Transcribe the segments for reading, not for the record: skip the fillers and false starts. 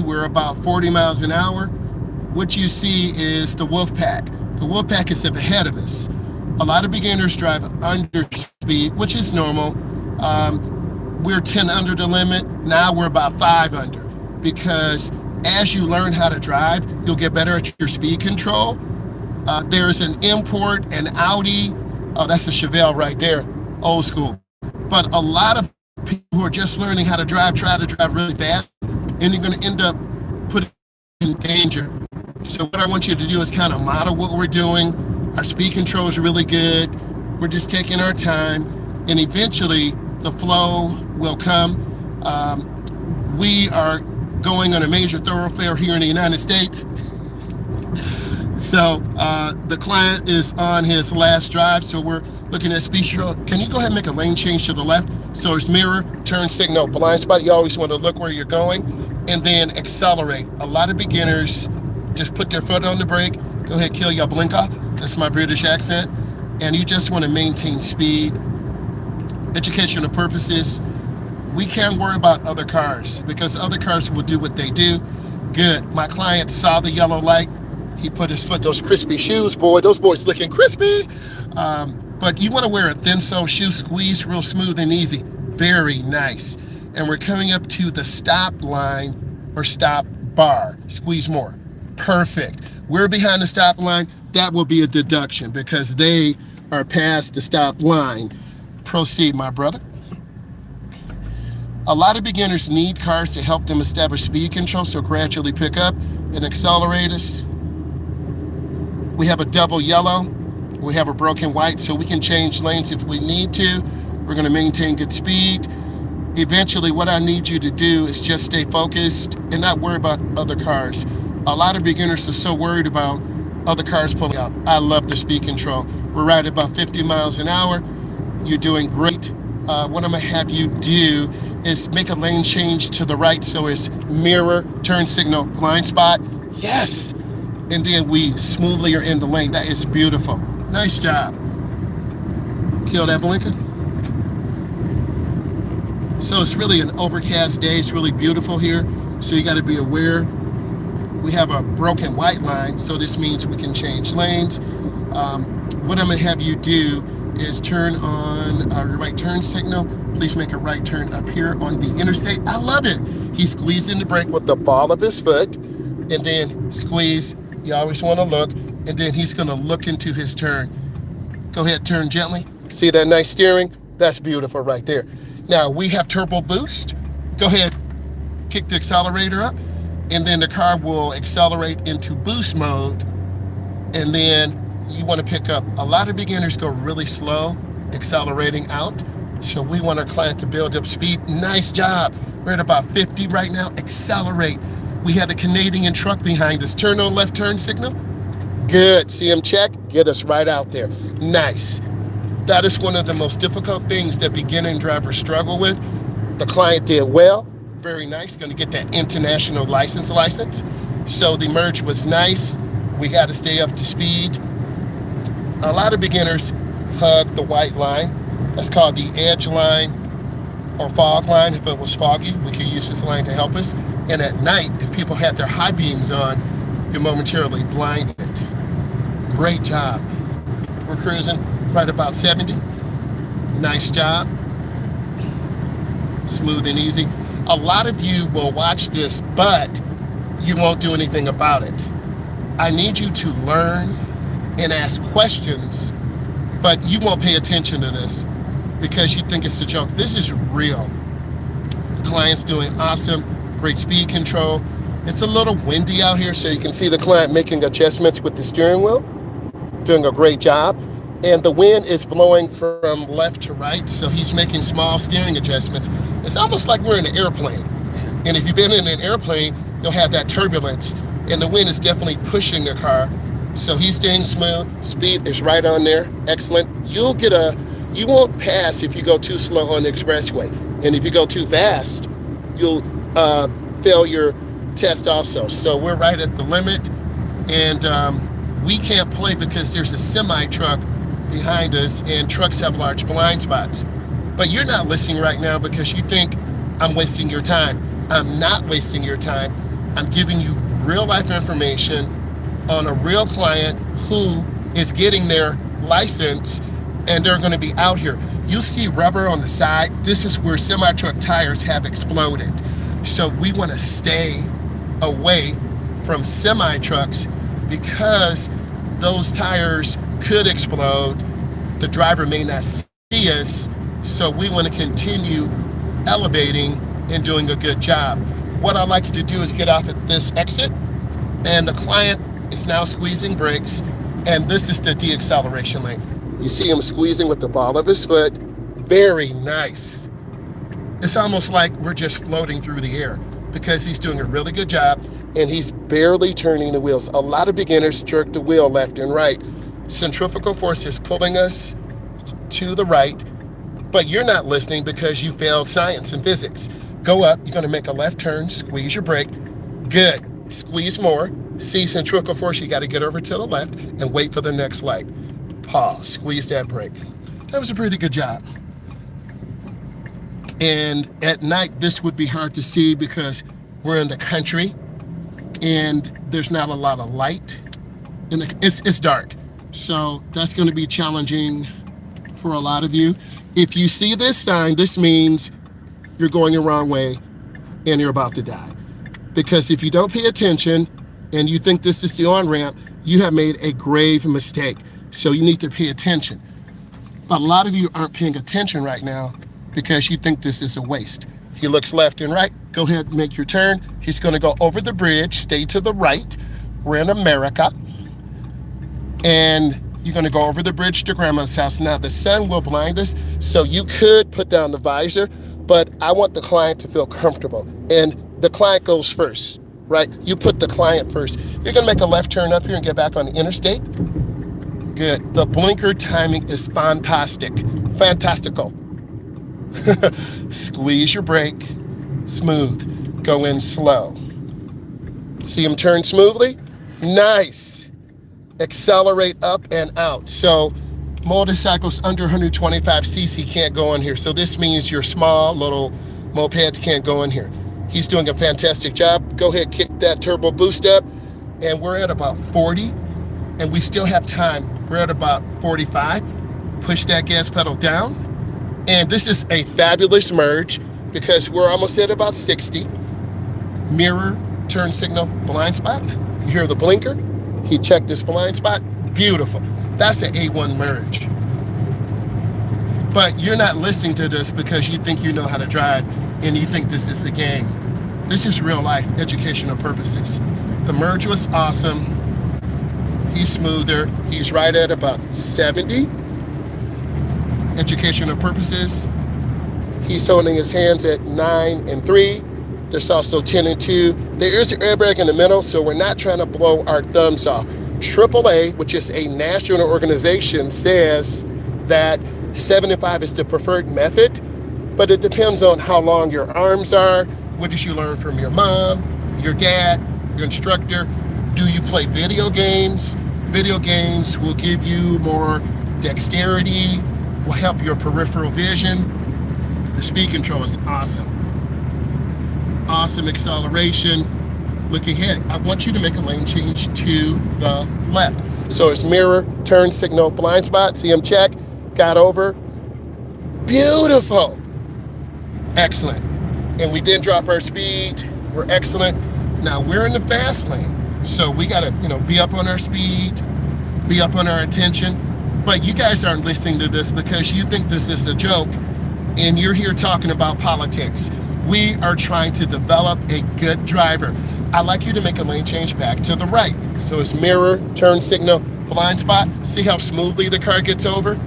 we're about 40 miles an hour. What you see is the wolf pack. The wolf pack is ahead of us. A lot of beginners drive under speed, which is normal. We're 10 under the limit. Now we're about 5 under, because as you learn how to drive, you'll get better at your speed control. There's an import, an Audi. Oh, that's a Chevelle right there, old school. But a lot of people who are just learning how to drive try to drive really fast, and you're going to end up putting in danger. So what I want you to do is kind of model what we're doing. Our speed control is really good. We're just taking our time, and eventually the flow will come. We are going on a major thoroughfare here in the United States. So the client is on his last drive, so we're looking at speed control. Can you go ahead and make a lane change to the left? So it's mirror, turn signal, blind spot. You always want to look where you're going, and then accelerate. A lot of beginners just put their foot on the brake. Go ahead, kill your blinker. That's my British accent. And you just want to maintain speed. Educational purposes. We can't worry about other cars because other cars will do what they do. Good. My client saw the yellow light. He put his foot, those crispy shoes, boy, those boys looking crispy. But you want to wear a thin sole shoe, squeeze real smooth and easy. Very nice. And we're coming up to the stop line or stop bar. Squeeze more. Perfect. We're behind the stop line. That will be a deduction because they are past the stop line. Proceed, my brother. A lot of beginners need cars to help them establish speed control, so gradually pick up and accelerate us. We have a double yellow. We have a broken white, so we can change lanes if we need to. We're going to maintain good speed. Eventually, what I need you to do is just stay focused and not worry about other cars. A lot of beginners are so worried about other cars pulling out. I love the speed control. We're right at about 50 miles an hour. You're doing great. What I'm gonna have you do is make a lane change to the right, so it's mirror, turn signal, blind spot. Yes! And then we smoothly are in the lane. That is beautiful. Nice job. Kill that blinker. So it's really an overcast day. It's really beautiful here. So you gotta be aware. We have a broken white line, so this means we can change lanes. What I'm gonna have you do is turn on your right turn signal. Please make a right turn up here on the interstate. I love it. He squeezed in the brake with the ball of his foot and then squeeze. You always want to look, and then he's going to look into his turn. Go ahead, turn gently. See that nice steering? That's beautiful right there. Now we have turbo boost. Go ahead, kick the accelerator up, and then the car will accelerate into boost mode, and then you want to pick up. A lot of beginners go really slow, accelerating out. So we want our client to build up speed. Nice job. We're at about 50 right now. Accelerate. We have the Canadian truck behind us. Turn on left turn signal. Good. See him check? Get us right out there. Nice. That is one of the most difficult things that beginning drivers struggle with. The client did well. Very nice. Going to get that international license. So the merge was nice. We got to stay up to speed. A lot of beginners hug the white line. That's called the edge line or fog line. If it was foggy, we could use this line to help us. And at night, if people have their high beams on, you're momentarily blinded. Great job. We're cruising right about 70. Nice job. Smooth and easy. A lot of you will watch this, but you won't do anything about it. I need you to learn and ask questions, but you won't pay attention to this because you think it's a joke. This is real. The client's doing awesome, great speed control. It's a little windy out here, so you can see the client making adjustments with the steering wheel, doing a great job. And the wind is blowing from left to right, so he's making small steering adjustments. It's almost like we're in an airplane. And if you've been in an airplane, you'll have that turbulence, and the wind is definitely pushing the car. So he's staying smooth. Speed is right on there. Excellent. You won't pass if you go too slow on the expressway. And if you go too fast, you'll fail your test also. So we're right at the limit, and we can't play because there's a semi truck behind us, and trucks have large blind spots. But you're not listening right now because you think I'm wasting your time. I'm not wasting your time. I'm giving you real life information on a real client who is getting their license and they're going to be out here. You see rubber on the side. This is where semi-truck tires have exploded. So we want to stay away from semi-trucks because those tires could explode. The driver may not see us, so we want to continue elevating and doing a good job. What I'd like you to do is get off at this exit, and the client is now squeezing brakes, and this is the de-acceleration lane. You see him squeezing with the ball of his foot. Very nice. It's almost like we're just floating through the air because he's doing a really good job and he's barely turning the wheels. A lot of beginners jerk the wheel left and right. Centrifugal force is pulling us to the right, but you're not listening because you failed science and physics. Go up, you're gonna make a left turn, squeeze your brake. Good, squeeze more. See centrifugal force, you gotta get over to the left and wait for the next light. Pause, squeeze that brake. That was a pretty good job. And at night, this would be hard to see because we're in the country and there's not a lot of light. And it's dark. So that's gonna be challenging for a lot of you. If you see this sign, this means you're going the wrong way and you're about to die. Because if you don't pay attention and you think this is the on-ramp, you have made a grave mistake. So you need to pay attention. But a lot of you aren't paying attention right now because you think this is a waste. He looks left and right. Go ahead and make your turn. He's gonna go over the bridge, stay to the right. We're in America. And you're gonna go over the bridge to grandma's house. Now the sun will blind us, so you could put down the visor, but I want the client to feel comfortable. And the client goes first, right? You put the client first. You're gonna make a left turn up here and get back on the interstate. Good. The blinker timing is fantastic. Fantastical. Squeeze your brake. Smooth. Go in slow. See him turn smoothly? Nice. Accelerate up and out. So motorcycles under 125cc can't go in here. So this means your small little mopeds can't go in here. He's doing a fantastic job. Go ahead, kick that turbo boost up. And we're at about 40 and we still have time. We're at about 45. Push that gas pedal down. And this is a fabulous merge because we're almost at about 60. Mirror, turn signal, blind spot. You hear the blinker? He checked this blind spot. Beautiful. That's an A1 merge. But you're not listening to this because you think you know how to drive and you think this is a game. This is real life, educational purposes. The merge was awesome. He's smoother. He's right at about 70. Educational purposes. He's holding his hands at 9 and 3. There's also 10 and 2. There is an airbag in the middle, so we're not trying to blow our thumbs off. AAA, which is a national organization, says that 75 is the preferred method, but it depends on how long your arms are. What did you learn from your mom, your dad, your instructor? Do you play video games? Video games will give you more dexterity, will help your peripheral vision. The speed control is awesome. Awesome acceleration. Look ahead. I want you to make a lane change to the left. So it's mirror, turn signal, blind spot. See him check, got over. Beautiful. Excellent. And we didn't drop our speed. We're excellent. Now we're in the fast lane. So we gotta, be up on our speed, be up on our attention. But you guys aren't listening to this because you think this is a joke and you're here talking about politics. We are trying to develop a good driver. I'd like you to make a lane change back to the right. So it's mirror, turn signal, blind spot. See how smoothly the car gets over?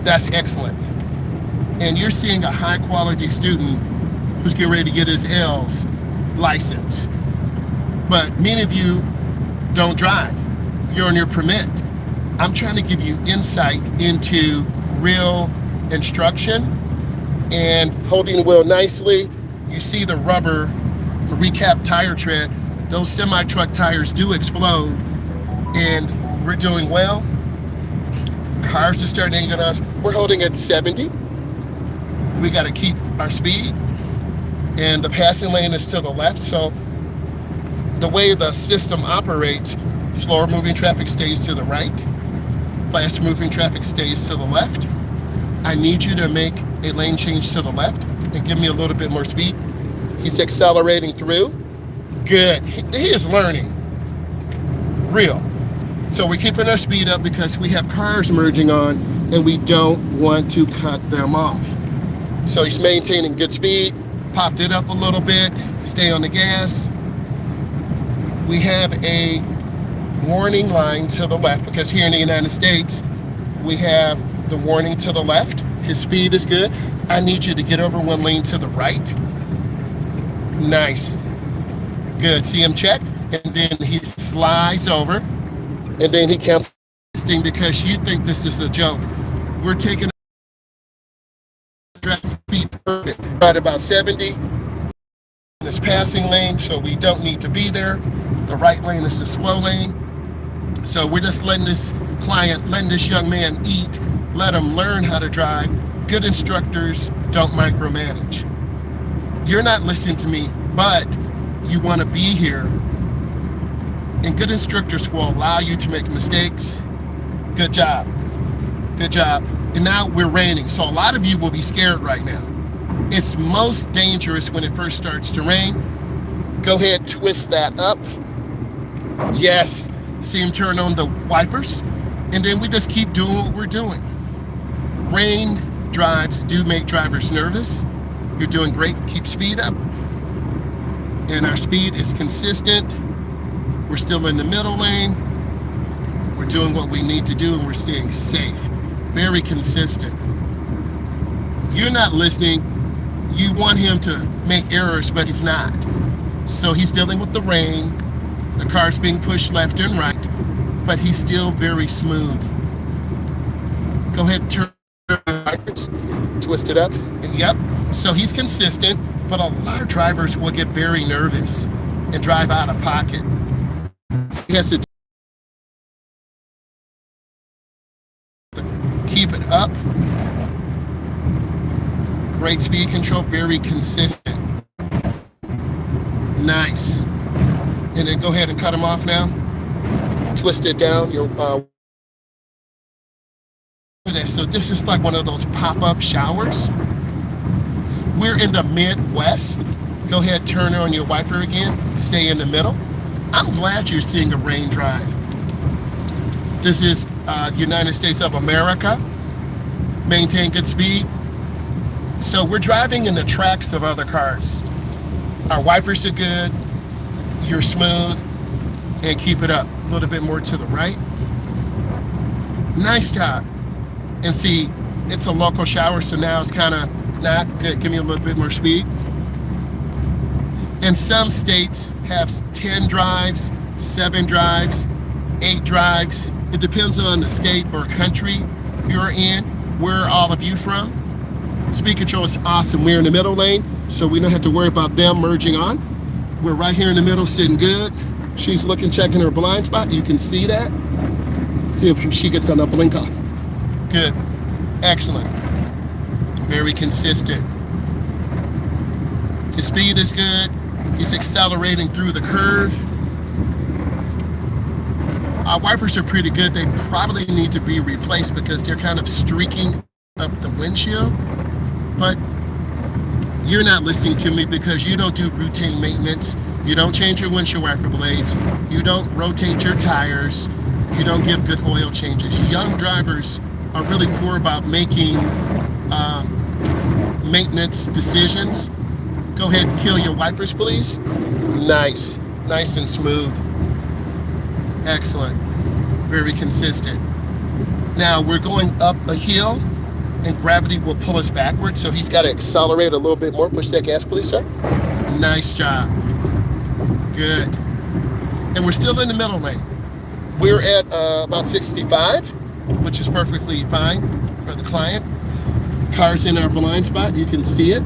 That's excellent. And you're seeing a high quality student who's getting ready to get his L's license. But many of you don't drive. You're on your permit. I'm trying to give you insight into real instruction and holding the wheel nicely. You see the rubber, the recap tire tread. Those semi-truck tires do explode and we're doing well. Cars are starting to get us. We're holding at 70. We got to keep our speed and the passing lane is to the left. So The way the system operates, slower moving traffic stays to the right, faster moving traffic stays to the left. I need you to make a lane change to the left and give me a little bit more speed. He's accelerating through. Good. He is learning. Real. So we're keeping our speed up because we have cars merging on and we don't want to cut them off. So he's maintaining good speed, popped it up a little bit, stay on the gas. We have a warning line to the left because here in the United States, we have the warning to the left. His speed is good. I need you to get over one lane to the right. Nice. Good. See him check? And then he slides over. And then he counts this thing because you think this is a joke. We're taking traffic speed perfect. Right about 70 in this passing lane, so we don't need to be there. The right lane is the slow lane. So we're just letting this client, letting this young man eat, let him learn how to drive. Good instructors don't micromanage. You're not listening to me, but you want to be here. And good instructors will allow you to make mistakes. Good job. Good job. And now we're raining, so a lot of you will be scared right now. It's most dangerous when it first starts to rain. Go ahead, twist that up. Yes. See him turn on the wipers. And then we just keep doing what we're doing. Rain drives do make drivers nervous. You're doing great. Keep speed up. And our speed is consistent. We're still in the middle lane. We're doing what we need to do and we're staying safe. Very consistent. You're not listening. You want him to make errors, but he's not. So he's dealing with the rain. The car's being pushed left and right, but he's still very smooth. Go ahead and turn backwards, twist it up. Yep. So he's consistent, but a lot of drivers will get very nervous and drive out of pocket. He has to keep it up. Great speed control, very consistent. Nice. And then go ahead and cut him off now. Twist it down. So this is like one of those pop-up showers. We're in the Midwest. Go ahead, turn on your wiper again. Stay in the middle. I'm glad you're seeing a rain drive. This is United States of America. Maintain good speed. So we're driving in the tracks of other cars. Our wipers are good. You're smooth. And keep it up. A little bit more to the right. Nice job. And see, it's a local shower, so now it's kind of not good. Give me a little bit more speed. And some states have 10 drives, 7 drives, 8 drives. It depends on the state or country you're in. Where are all of you from? Speed control is awesome. We're in the middle lane, so we don't have to worry about them merging on. We're right here in the middle, sitting good. She's looking, checking her blind spot. You can see that. See if she gets on a blinker. Good. Excellent. Very consistent. His speed is good. He's accelerating through the curve. Our wipers are pretty good. They probably need to be replaced because they're kind of streaking up the windshield. But you're not listening to me because you don't do routine maintenance. You don't change your windshield wiper blades. You don't rotate your tires. You don't give good oil changes. Young drivers are really poor about making maintenance decisions. Go ahead and kill your wipers, please. Nice. Nice and smooth. Excellent. Very consistent. Now we're going up a hill and gravity will pull us backwards, so he's got to accelerate a little bit more. Push that gas, please, sir. Nice job. Good. And we're still in the middle lane. We're at about 65, which is perfectly fine for the client. Car's in our blind spot, you can see it.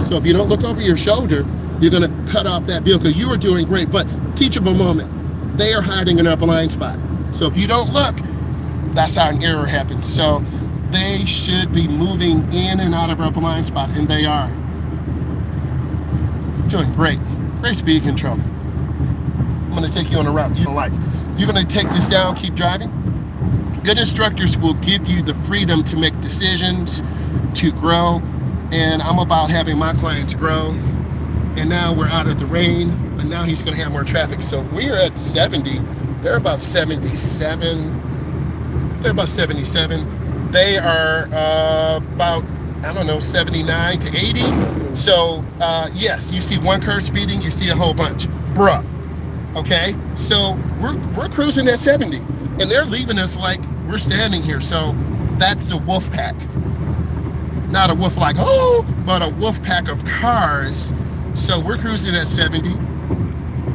So if you don't look over your shoulder, you're gonna cut off that vehicle. You are doing great, but teachable moment. They are hiding in our blind spot. So if you don't look, that's how an error happens. So they should be moving in and out of our blind spot, and they are. Doing great. Great speed control. going to take you on a route you don't like. You're going to take this down, keep driving. Good instructors will give you the freedom to make decisions, to grow, and I'm about having my clients grow. And now we're out of the rain, and now he's going to have more traffic. So we're at 70. They're about 77. They're about 77. They are about, I don't know, 79 to 80. So yes, you see one curve speeding, you see a whole bunch. Bruh. Okay, so we're cruising at 70, and they're leaving us like we're standing here. So that's the wolf pack. Not a wolf like, oh, but a wolf pack of cars. So we're cruising at 70.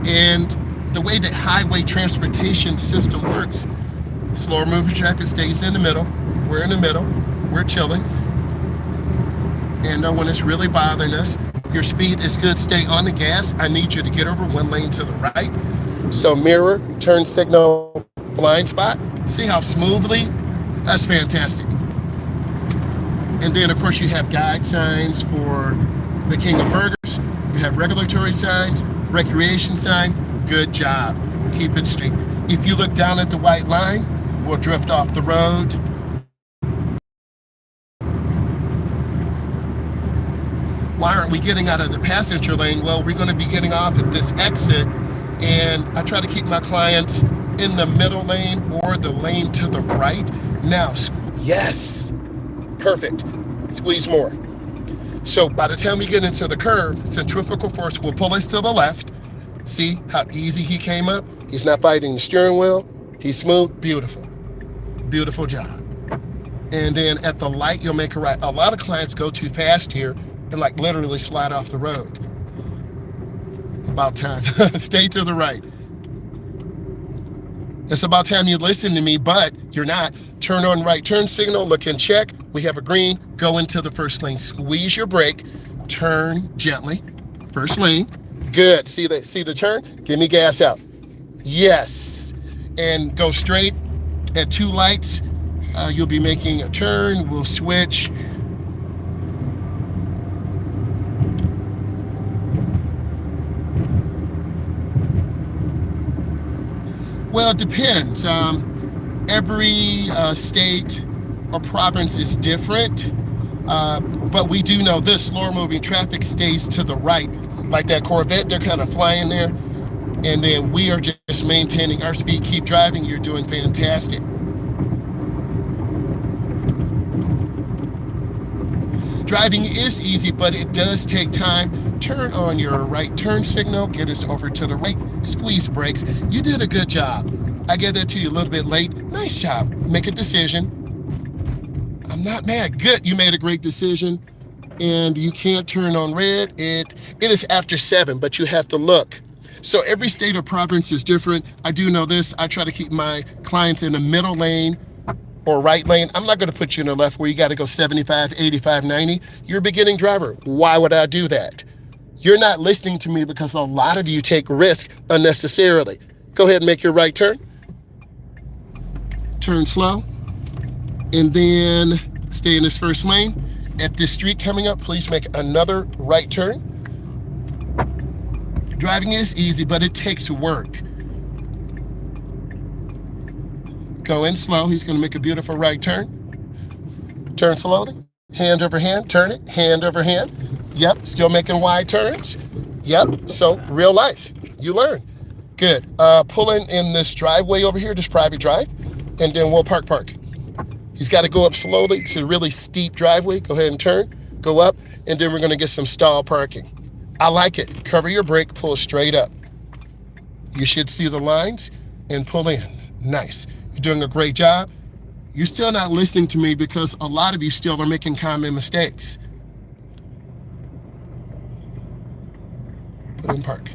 And the way that highway transportation system works, slower moving traffic stays in the middle. We're in the middle. We're chilling. And no one is really bothering us. Your speed is good. Stay on the gas. I need you to get over one lane to the right. So mirror, turn signal, blind spot. See how smoothly? That's fantastic. And then, of course, you have guide signs for the King of Burgers. You have regulatory signs, recreation sign. Good job. Keep it straight. If you look down at the white line, we'll drift off the road. Why aren't we getting out of the passenger lane? Well, we're going to be getting off at this exit, and I try to keep my clients in the middle lane or the lane to the right. Now, yes, perfect. Squeeze more. So by the time we get into the curve, centrifugal force will pull us to the left. See how easy he came up? He's not fighting the steering wheel. He's smooth. Beautiful. Beautiful job. And then at the light, you'll make a right. A lot of clients go too fast here and like literally slide off the road. About time. Stay to the right. It's about time you listen to me, but you're not. Turn on right turn signal, look and check. We have a green, go into the first lane. Squeeze your brake, turn gently. First lane, good. See the turn? Give me gas out. Yes, and go straight at two lights. You'll be making a turn, we'll switch. Well, it depends. Every state or province is different, but we do know this, slower moving traffic stays to the right. Like that Corvette, they're kind of flying there, and then we are just maintaining our speed. Keep driving, you're doing fantastic. Driving is easy, but it does take time. Turn on your right turn signal, get us over to the right, squeeze brakes. You did a good job. I gave that to you a little bit late. Nice job. Make a decision. I'm not mad. Good, you made a great decision. And you can't turn on red. It is after 7, but you have to look. So every state or province is different. I do know this. I try to keep my clients in the middle lane or right lane. I'm not going to put you in the left where you got to go 75, 85, 90. You're a beginning driver. Why would I do that? You're not listening to me because a lot of you take risk unnecessarily. Go ahead and make your right turn. Turn slow. And then stay in this first lane. At this street coming up, please make another right turn. Driving is easy, but it takes work. Go in slow. He's going to make a beautiful right turn. Turn slowly. Hand over hand. Turn it. Hand over hand. Yep. Still making wide turns. Yep. So real life. You learn. Good. Pull in this driveway over here, this private drive, and then we'll park. He's got to go up slowly. It's a really steep driveway. Go ahead and turn. Go up, and then we're going to get some stall parking. I like it. Cover your brake. Pull straight up. You should see the lines and pull in. Nice. You're doing a great job. You're still not listening to me because a lot of you still are making common mistakes. Put in park.